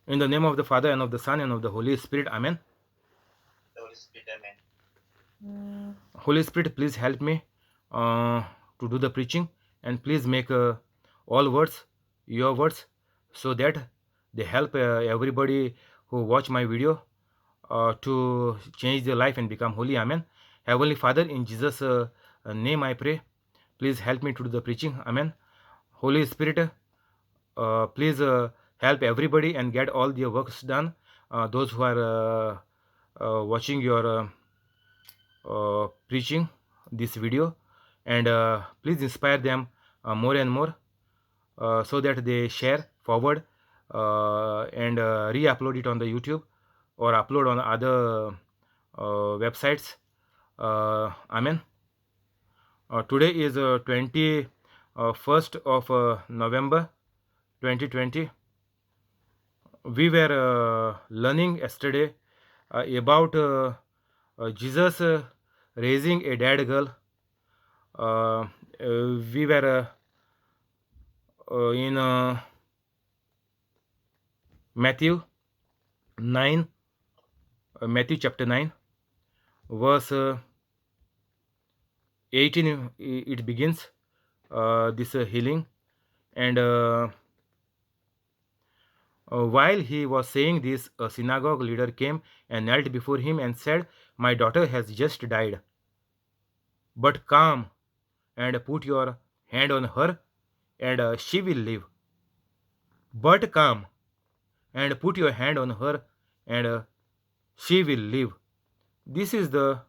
In the name of the Father, and of the Son, and of the Holy Spirit. Amen. The Holy Spirit, amen. Holy Spirit, please help me to do the preaching, and please make all words your words, so that they help everybody who watch my video to change their life and become holy. Amen. Heavenly Father, in Jesus' name I pray. Please help me to do the preaching. Amen. Holy Spirit, please help everybody and get all their works done. Those who are watching your preaching this video, and please inspire them more and more, so that they share forward and re-upload it on the YouTube or upload on other websites. Amen. Today is 21st of November 2020. We were learning yesterday about Jesus raising a dead girl. We were in Matthew 9, Matthew chapter 9, verse 18. It begins this healing, and while he was saying this, a synagogue leader came and knelt before him and said, "My daughter has just died, but come and put your hand on her, and she will live." But come and put your hand on her, and she will live. This is the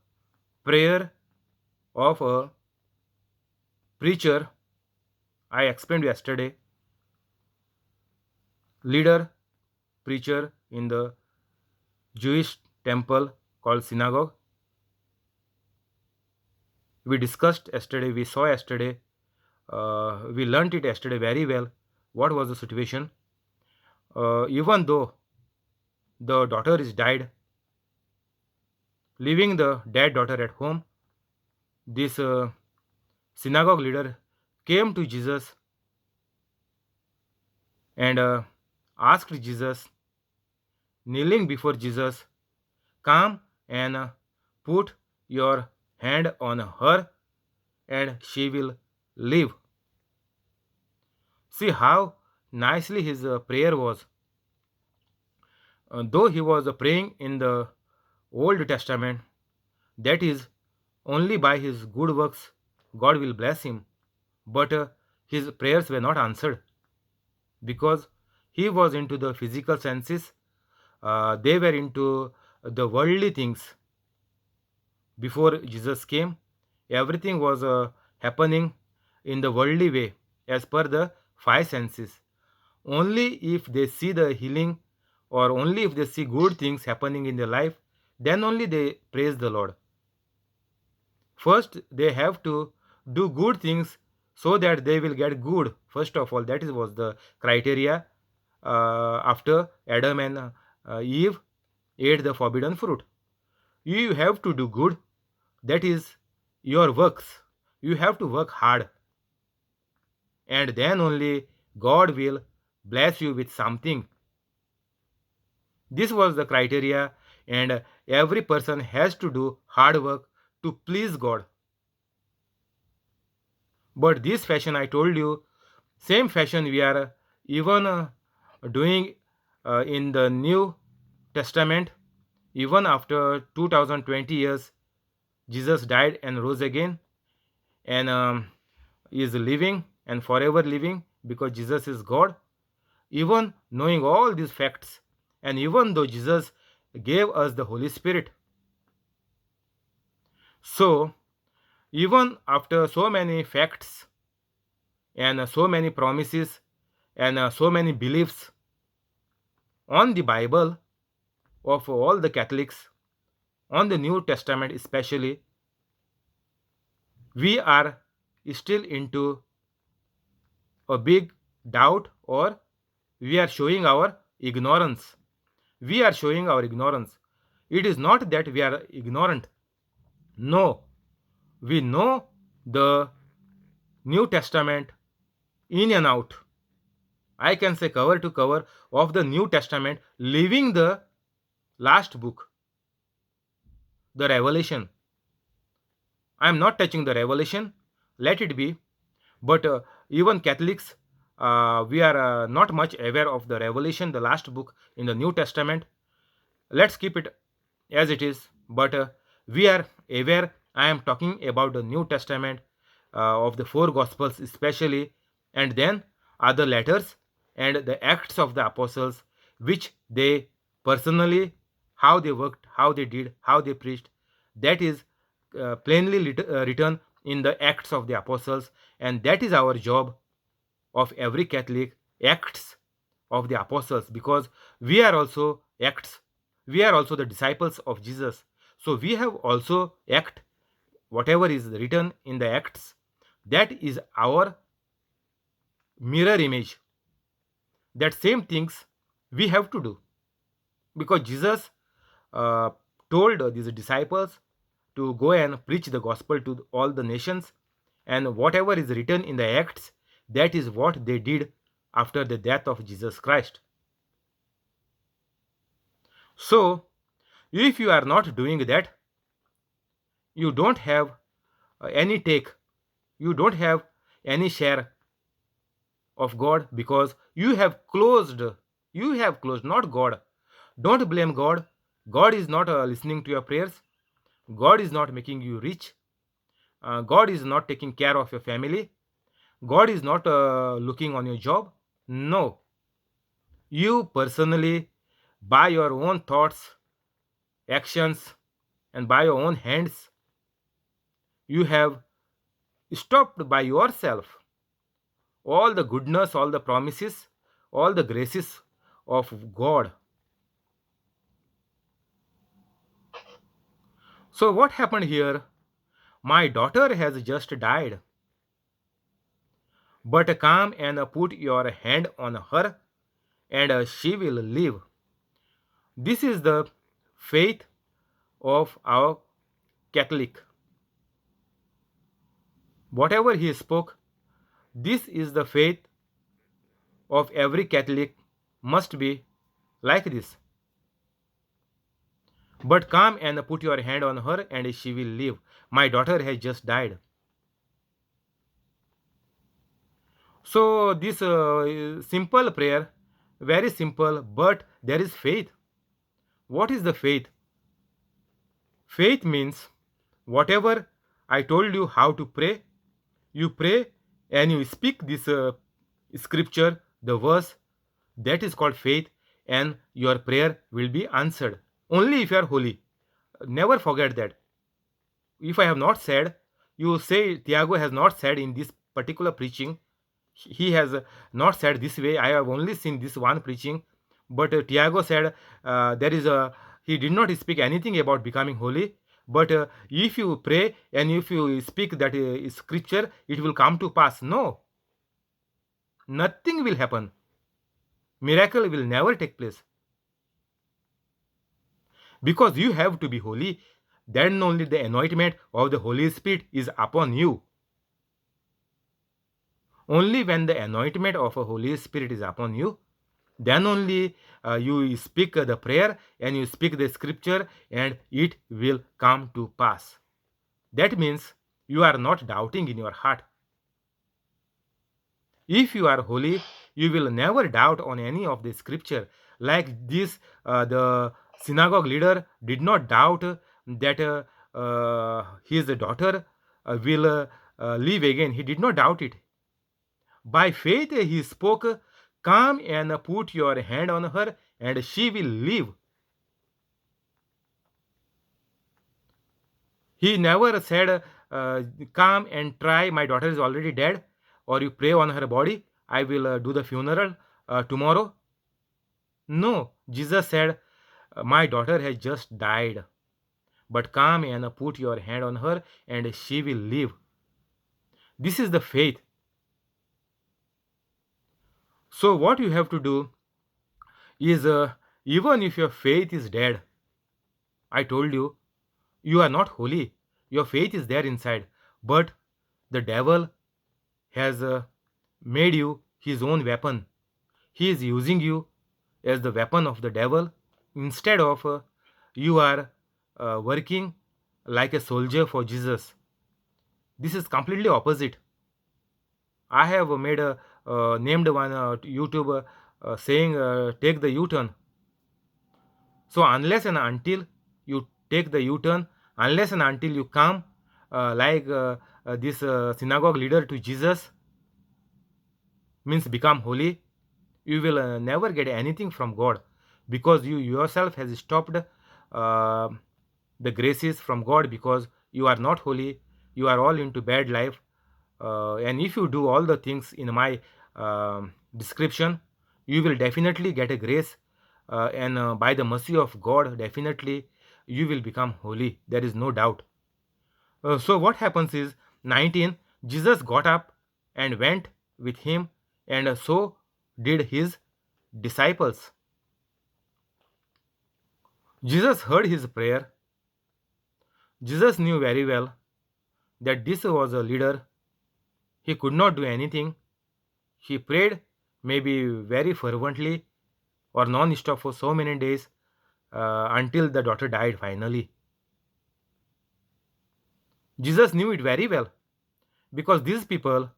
prayer of a preacher. I explained yesterday, leader, preacher in the Jewish temple called synagogue. We discussed yesterday, we saw yesterday, we learnt it yesterday very well. What was the situation? Even though the daughter is died, leaving the dead daughter at home, this synagogue leader came to Jesus and asked Jesus, kneeling before Jesus, "Come and put your hand on her, and she will live." See how nicely his prayer was. Though he was praying in the Old Testament, that is, only by his good works God will bless him, but his prayers were not answered because he was into the physical senses. They were into the worldly things. Before Jesus came, everything was happening in the worldly way as per the five senses. Only if they see the healing, or only if they see good things happening in their life, then only they praise the Lord. First, they have to do good things so that they will get good. First of all, that is was the criteria after Adam and Eve ate the forbidden fruit. You have to do good, that is your works. You have to work hard, and then only God will bless you with something. This was the criteria, and every person has to do hard work to please God. But this fashion, I told you, same fashion we are even doing in the New Testament. Even after 2020 years, Jesus died and rose again, and is living and forever living, because Jesus is God. Even knowing all these facts, and even though Jesus gave us the Holy Spirit, so even after so many facts and so many promises and so many beliefs on the Bible of all the Catholics, on the New Testament especially, we are still into a big doubt, or we are showing our ignorance. We are showing our ignorance. It is not that we are ignorant. No, we know the New Testament in and out. I can say cover to cover of the New Testament, leaving the last book, the Revelation. I am not touching the Revelation, let it be. But even Catholics, we are not much aware of the Revelation, the last book in the New Testament. Let's keep it as it is. But we are aware. I am talking about the New Testament of the four Gospels, especially, and then other letters and the Acts of the Apostles, which they personally, how they worked, how they did, how they preached. That is plainly written in the Acts of the Apostles, and that is our job of every Catholic, Acts of the Apostles, because we are also Acts. We are also the disciples of Jesus. So we have also act, whatever is written in the Acts, that is our mirror image. That same things we have to do, because Jesus uh, told these disciples to go and preach the gospel to all the nations, and whatever is written in the Acts, that is what they did after the death of Jesus Christ. So if you are not doing that, you don't have any take, you don't have any share of God, because you have closed, not God. Don't blame God. God is not listening to your prayers. God is not making you rich. God is not taking care of your family. God is not looking on your job. No, you personally, by your own thoughts, actions, and by your own hands, you have stopped by yourself all the goodness, all the promises, all the graces of God. So, what happened here? My daughter has just died, but come and put your hand on her, and she will live. This is the faith of our Catholic. Whatever he spoke, this is the faith of every Catholic, must be like this. But come and put your hand on her, and she will live. My daughter has just died. So, this simple prayer, very simple, but there is faith. What is the faith? Faith means whatever I told you how to pray, you pray and you speak this scripture, the verse, that is called faith, and your prayer will be answered. Only if you are holy. Never forget that. If I have not said, you say Tiago has not said in this particular preaching, he has not said this way. I have only seen this one preaching, but Tiago said there is a, he did not speak anything about becoming holy. But if you pray and if you speak that scripture, it will come to pass. No, nothing will happen. Miracle will never take place, because you have to be holy. Then only the anointment of the Holy Spirit is upon you. Only when the anointment of a Holy Spirit is upon you, then only you speak the prayer and you speak the scripture, and it will come to pass. That means you are not doubting in your heart. If you are holy, you will never doubt on any of the scripture. Like this, the synagogue leader did not doubt that his daughter will live again. He did not doubt it. By faith he spoke, come and put your hand on her, and she will live. He never said, come and try, my daughter is already dead, or you pray on her body, I will do the funeral tomorrow. No, Jesus said, my daughter has just died, but come and put your hand on her, and she will live. This is the faith. So, what you have to do is, even if your faith is dead, I told you, you are not holy. Your faith is there inside, but the devil has made you his own weapon. He is using you as the weapon of the devil instead of you are working like a soldier for Jesus. This is completely opposite. I have made a named one YouTube saying take the U-turn. So unless and until you take the U-turn, unless and until you come like this synagogue leader to Jesus, means become holy, you will never get anything from God, because you yourself has stopped the graces from God, because you are not holy, you are all into bad life. And if you do all the things in my description, you will definitely get a grace, and by the mercy of God, definitely you will become holy. There is no doubt. So what happens is 19, Jesus got up and went with him, and so did his disciples. Jesus heard his prayer. Jesus knew very well that this was a leader. He could not do anything. He prayed maybe very fervently or non-stop for so many days until the daughter died finally. Jesus knew it very well, because these people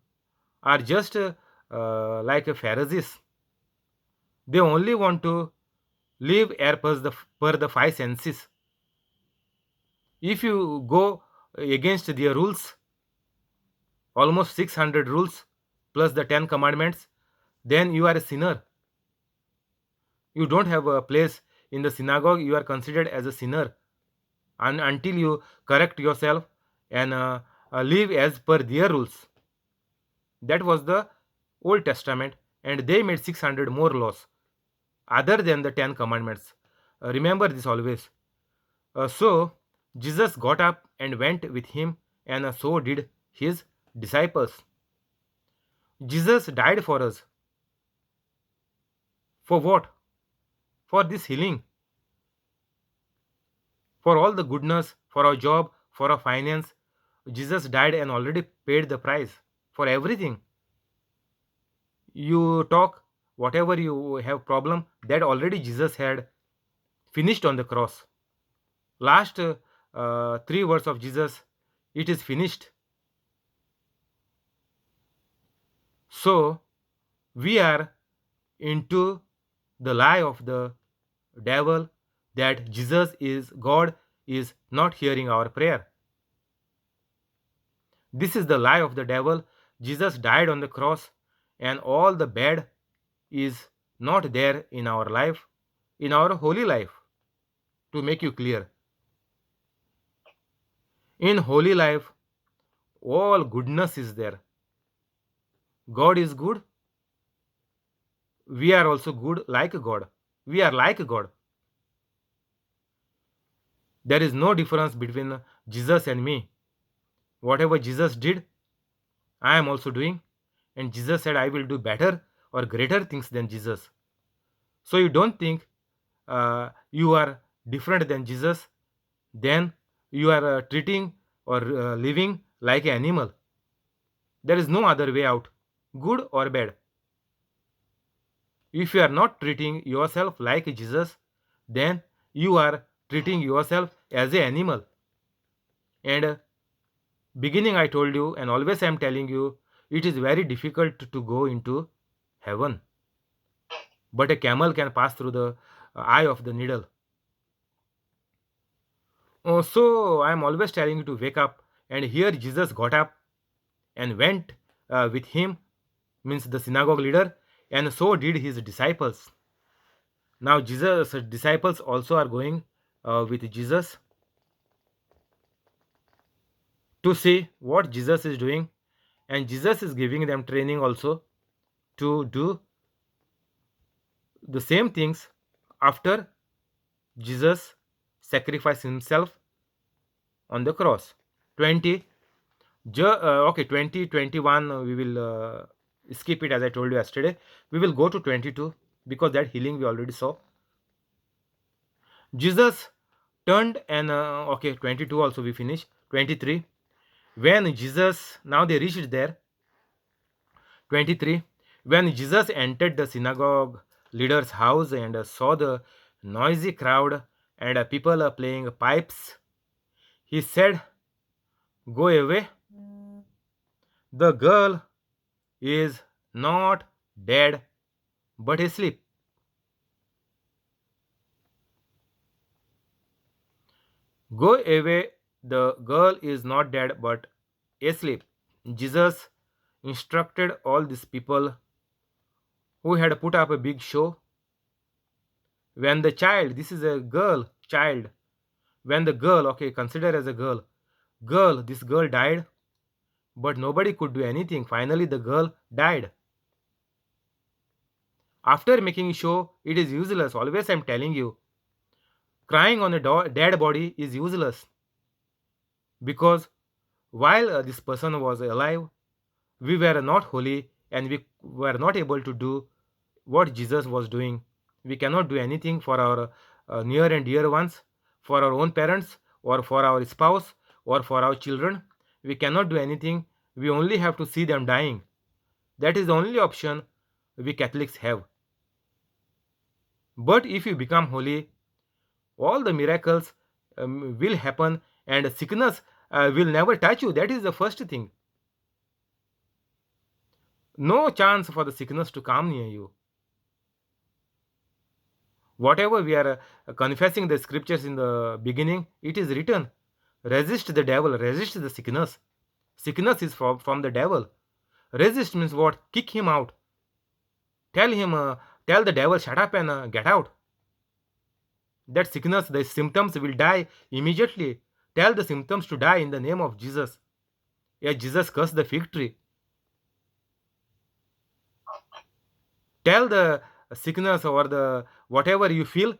are just like a Pharisees. They only want to live per the five senses. If you go against their rules, almost 600 rules plus the 10 commandments, then you are a sinner. You don't have a place in the synagogue. You are considered as a sinner, and until you correct yourself and live as per their rules. That was the Old Testament, and they made 600 more laws other than the 10 commandments. Remember this always. So Jesus got up and went with him, and so did his disciples. Jesus died for us. For what? For this healing, for all the goodness, for our job, for our finance. Jesus died and already paid the price for everything. You talk whatever you have problem, that already Jesus had finished on the cross. Last 3 words of Jesus, it is finished. So we are into the lie of the devil that Jesus is God is not hearing our prayer. This is the lie of the devil. Jesus died on the cross, and all the bad is not there in our life, in our holy life. To make you clear, in holy life, all goodness is there. God is good. We are also good like God. We are like God. There is no difference between Jesus and me. Whatever Jesus did, I am also doing. And Jesus said, I will do better or greater things than Jesus. So you don't think you are different than Jesus, then you are treating or living like an animal. There is no other way out, good or bad. If you are not treating yourself like Jesus, then you are treating yourself as an animal. And beginning I told you, and always I am telling you, it is very difficult to go into heaven. But a camel can pass through the eye of the needle. So I am always telling you to wake up. And here Jesus got up and went with him, means the synagogue leader, and so did his disciples. Now Jesus' disciples also are going with Jesus to see what Jesus is doing, and Jesus is giving them training also to do the same things after Jesus sacrificed himself on the cross. 20 okay, 20, 21, we will skip it as I told you yesterday. We will go to 22 because that healing we already saw. Jesus turned and okay, 22 also we finish. 23, when Jesus, now they reached there. 23, When Jesus entered the synagogue leader's house and saw the noisy crowd and people playing pipes, he said, "Go away. The girl is not dead but asleep." Go away. The girl is not dead but asleep. Jesus instructed all these people who had put up a big show. When the child, this is a girl, child, when the girl, okay, consider as a girl, this girl died, but nobody could do anything. Finally, the girl died. After making show, it is useless. Always, I'm telling you, crying on a dead body is useless because while this person was alive, we were not holy and we were not able to do what Jesus was doing. We cannot do anything for our near and dear ones, for our own parents, or for our spouse, or for our children. We cannot do anything. We only have to see them dying. That is the only option we Catholics have. But if you become holy, all the miracles will happen and sickness will never touch you. That is the first thing. No chance for the sickness to come near you. Whatever we are confessing the scriptures in the beginning, it is written, resist the devil, resist the sickness. Sickness is from the devil. Resist means what? Kick him out. Tell the devil, shut up and get out. That sickness, the symptoms will die immediately. Tell the symptoms to die in the name of Jesus. Yeah, Jesus cursed the fig tree. Tell the sickness or the whatever you feel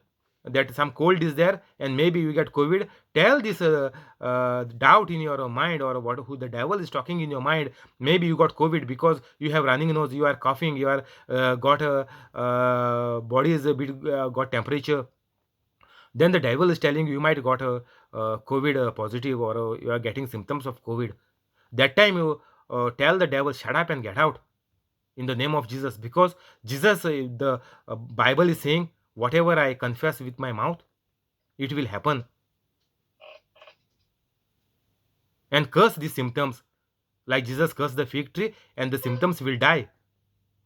that some cold is there and maybe you get COVID. Tell this doubt in your mind or who the devil is talking in your mind. Maybe you got COVID because you have running nose, you are coughing, you are got a body is a bit got temperature. Then the devil is telling you might got a COVID positive or you are getting symptoms of COVID. That time you tell the devil, shut up and get out in the name of Jesus, because Jesus, the Bible is saying, whatever I confess with my mouth, it will happen. And curse these symptoms, like Jesus cursed the fig tree, and the symptoms will die.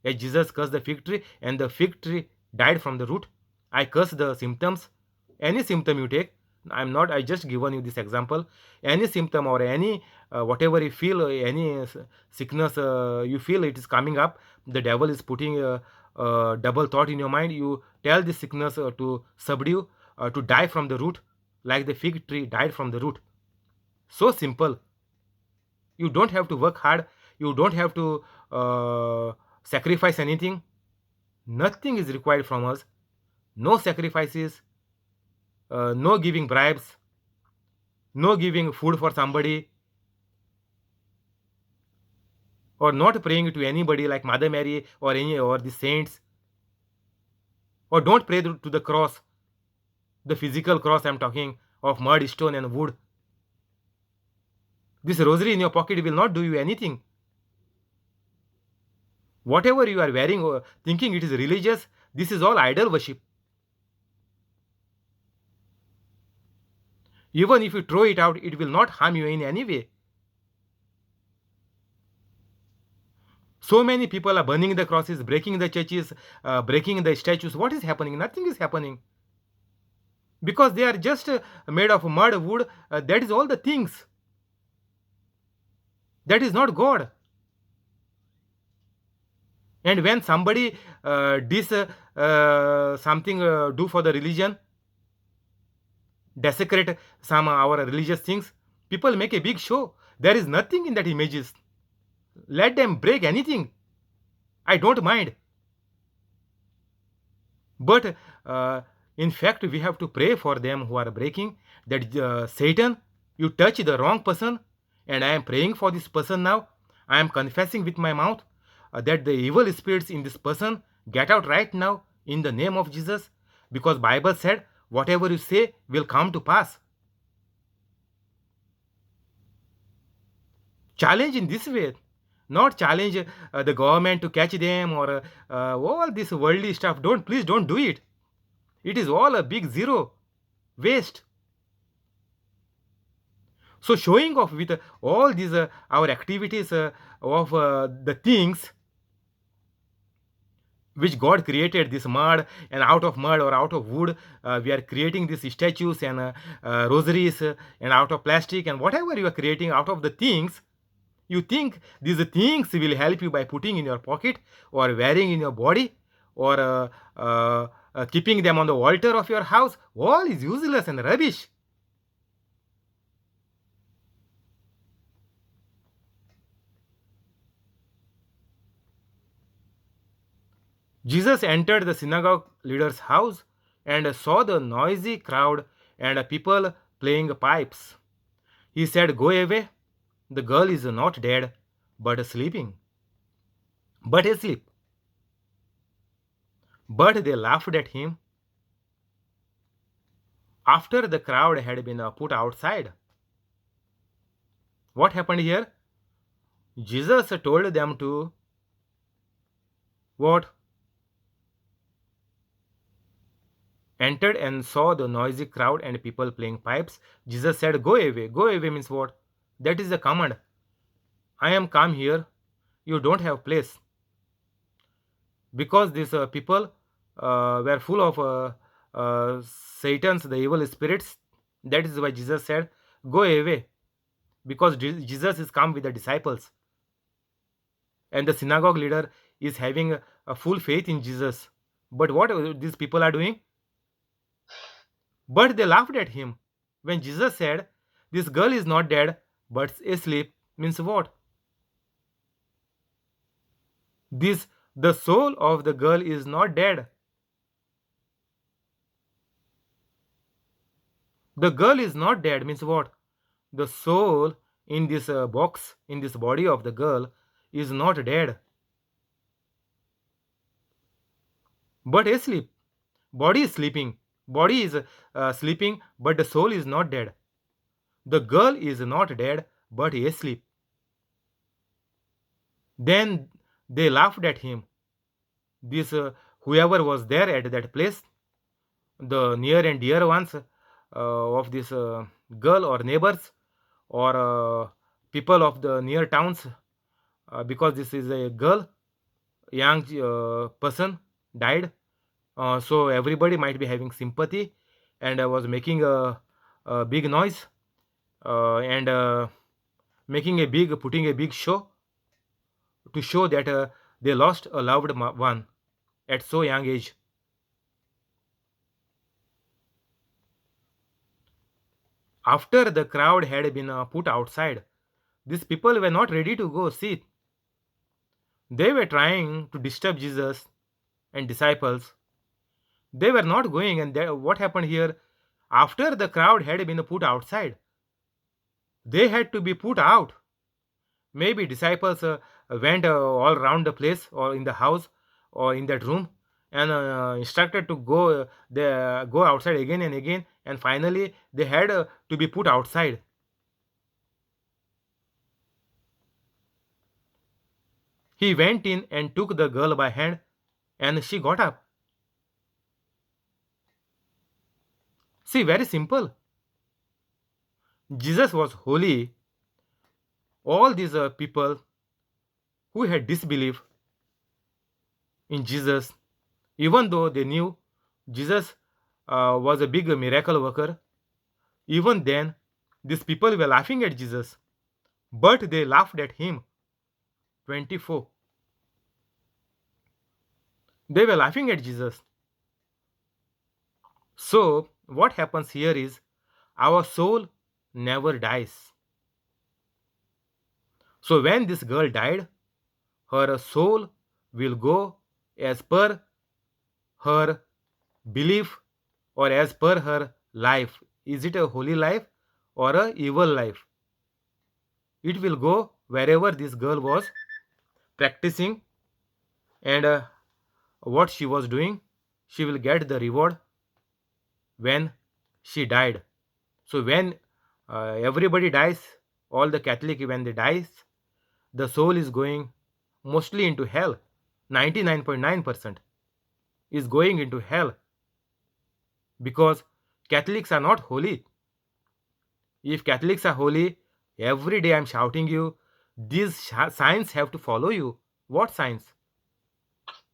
As Jesus cursed the fig tree, and the fig tree died from the root. I curse the symptoms. Any symptom you take, I just given you this example. Any symptom or any whatever you feel, any sickness you feel it is coming up, the devil is putting a double thought in your mind. You tell this sickness to subdue, to die from the root, like the fig tree died from the root. So simple. You don't have to work hard. You don't have to sacrifice anything. Nothing is required from us. No sacrifices, no giving bribes, no giving food for somebody, or not praying to anybody like Mother Mary or any or the saints, or don't pray to the cross, the physical cross I'm talking of, mud, stone, and wood. This rosary in your pocket will not do you anything. Whatever you are wearing or thinking it is religious, this is all idol worship. Even if you throw it out, it will not harm you in any way. So many people are burning the crosses, breaking the churches, breaking the statues. What is happening? Nothing is happening. Because they are just made of mud, wood. That is all the things. That is not God. And when somebody something do for the religion, desecrate some our religious things, people make a big show. There is nothing in that images. Let them break anything. I don't mind. But in fact, we have to pray for them who are breaking. That Satan, you touch the wrong person, and I am praying for this person now. I am confessing with my mouth that the evil spirits in this person get out right now in the name of Jesus, because Bible said whatever you say will come to pass. Challenge in this way. not challenge the government to catch them, or all this worldly stuff. Please don't do it. It is all a big zero waste. So showing off with all these our activities of the things which God created, this mud, and out of mud or out of wood, we are creating these statues and rosaries, and out of plastic and whatever you are creating out of the things. You think these things will help you by putting in your pocket or wearing in your body, or keeping them on the altar of your house. All is useless and rubbish. Jesus entered the synagogue leader's house and saw the noisy crowd and people playing pipes. He said, "Go away. The girl is not dead, but sleeping." But asleep. But they laughed at him. After the crowd had been put outside, what happened here? Jesus told them to what? Entered and saw the noisy crowd and people playing pipes. Jesus said, "Go away." Go away means what? That is the command. I am come here. You don't have place. Because these people were full of Satan's, the evil spirits. That is why Jesus said, "Go away." Because Jesus is come with the disciples. And the synagogue leader is having a full faith in Jesus. But what these people are doing? But they laughed at him. When Jesus said, "This girl is not dead, but asleep," means what? The soul of the girl is not dead. The girl is not dead means what? The soul in this box, in this body of the girl, is not dead, but asleep. Body is sleeping. Body is sleeping, but the soul is not dead. The girl is not dead, but asleep. Then they laughed at him. This whoever was there at that place, the near and dear ones of this girl, or neighbors, or people of the near towns, because this is a girl, young person died, so everybody might be having sympathy, and was making a big noise, and putting a big show to show that they lost a loved one at so young age. After the crowd had been put outside, these people were not ready to go see. They were trying to disturb Jesus and disciples. They were not going, and what happened here? After the crowd had been put outside, they had to be put out. Maybe disciples went all around the place, or in the house, or in that room, and instructed to go. They go outside again and again, and finally they had to be put outside. He went in and took the girl by hand, and she got up. See, very simple. Jesus was holy. All these people who had disbelief in Jesus, even though they knew Jesus was a big miracle worker, even then these people were laughing at Jesus. But they laughed at him. 24. They were laughing at Jesus. So, what happens here is our soul never dies. So, when this girl died, her soul will go as per her belief, or as per her life. Is it a holy life or a evil life? It will go wherever this girl was practicing, and what she was doing. She will get the reward when she died. So when everybody dies, all the Catholic, when they dies, the soul is going mostly into hell. 99.9% is going into hell because Catholics are not holy. If Catholics are holy, every day I'm shouting you, these signs have to follow you. What signs?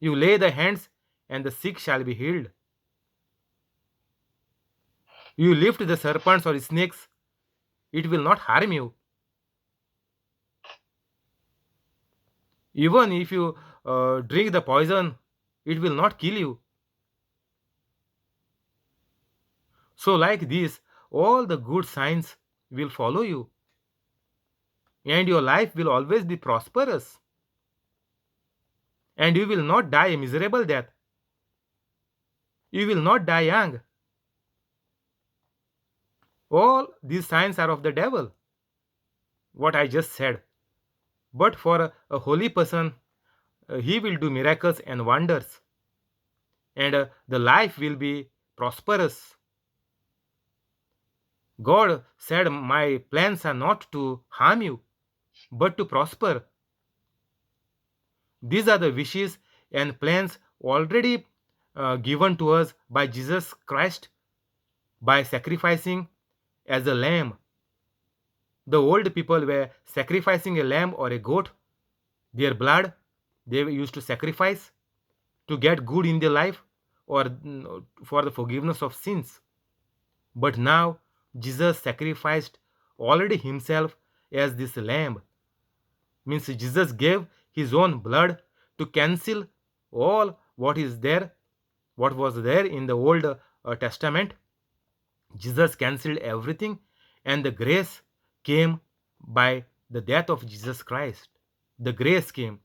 You lay the hands and the sick shall be healed. You lift the serpents or snakes, it will not harm you. Even if you drink the poison, it will not kill you. So, like this, all the good signs will follow you, and your life will always be prosperous, and you will not die a miserable death. You will not die young. All these signs are of the devil, what I just said. But for a holy person, he will do miracles and wonders, and the life will be prosperous. God said, my plans are not to harm you, but to prosper. These are the wishes and plans already given to us by Jesus Christ by sacrificing as a lamb. The old people were sacrificing a lamb or a goat, their blood they used to sacrifice to get good in their life or for the forgiveness of sins. But now Jesus sacrificed already himself as this lamb. Means Jesus gave his own blood to cancel all what is there, what was there in the old testament. Jesus cancelled everything, and the grace came by the death of Jesus Christ. The grace came.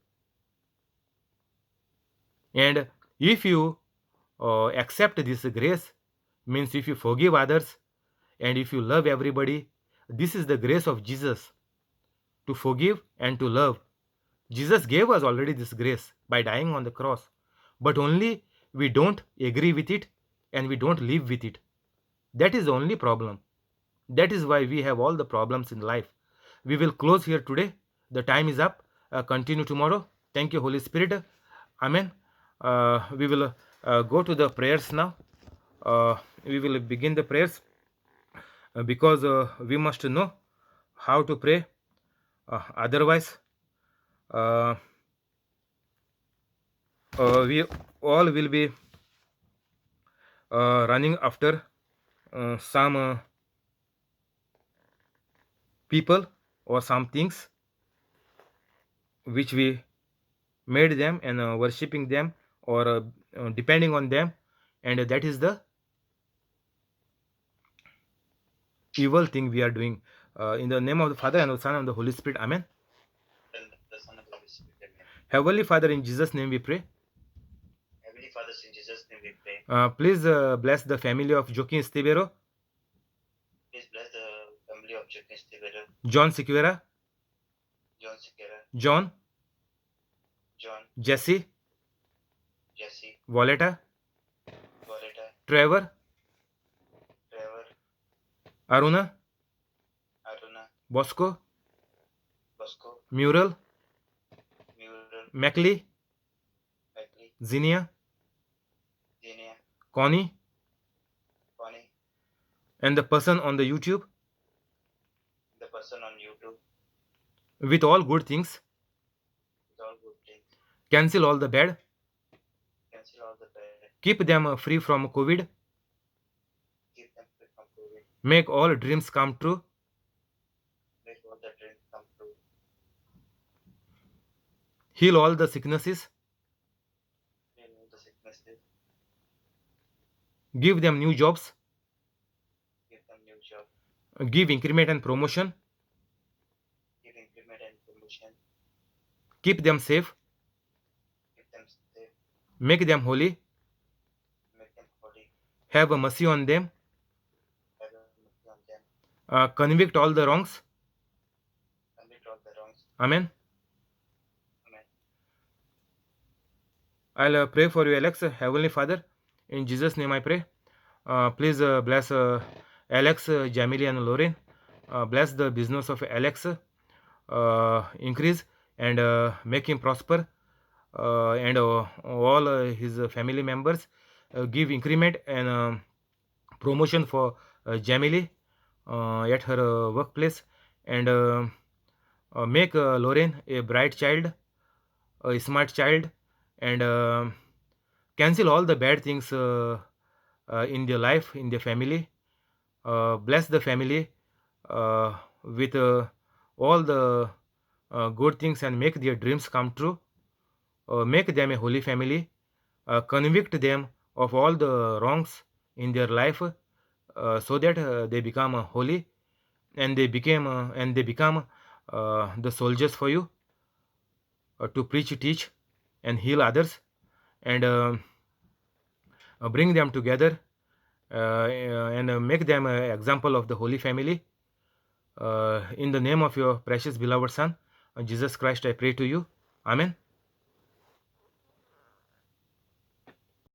And if you accept this grace, means if you forgive others and if you love everybody, this is the grace of Jesus, to forgive and to love. Jesus gave us already this grace by dying on the cross, but only we don't agree with it and we don't live with it. That is the only problem. That is why we have all the problems in life. We will close here today. The time is up. Continue tomorrow. Thank you, Holy Spirit. Amen. We will go to the prayers now. We will begin the prayers because we must know how to pray. Otherwise, we all will be running after some people or some things which we made them and worshipping them or depending on them, and that is the evil thing we are doing. In the name of the Father and of the Son and of the Holy Spirit. Amen. And the Son of the Holy Spirit. Amen. Heavenly Father, in Jesus' name we pray. Heavenly Father, in Jesus' name we pray. Please bless the family of Joaquin Estevero, Please bless the family of Joaquin Estevero, John Sequeira, John Sequeira, John, Jesse, Violeta, Trevor, Aruna, Bosco, Mural, Mackley, Zinnia, Connie, and the person on the YouTube, with all good things. Cancel all the bad. Keep them free from COVID. Make all dreams come true. Heal all the sicknesses. Give them new jobs. Give increment and promotion. Keep them safe. Make them holy. Have mercy on them. Convict all the wrongs. Amen. I'll pray for you, Alex. Heavenly Father, in Jesus' name I pray. Please bless Alex, Jamili, and Lauren. Bless the business of Alex. Increase and make him prosper, and all his family members give increment and promotion for Jamili at her workplace, and make Lorraine a bright child, a smart child, and cancel all the bad things in their life, in their family. Bless the family with all the good things and make their dreams come true. Make them a holy family. Convict them of all the wrongs in their life, so that they become holy, and they become the soldiers for you, to preach, teach, and heal others, and bring them together, and make them an example of the holy family. In the name of your precious beloved Son, Jesus Christ, I pray to you. Amen.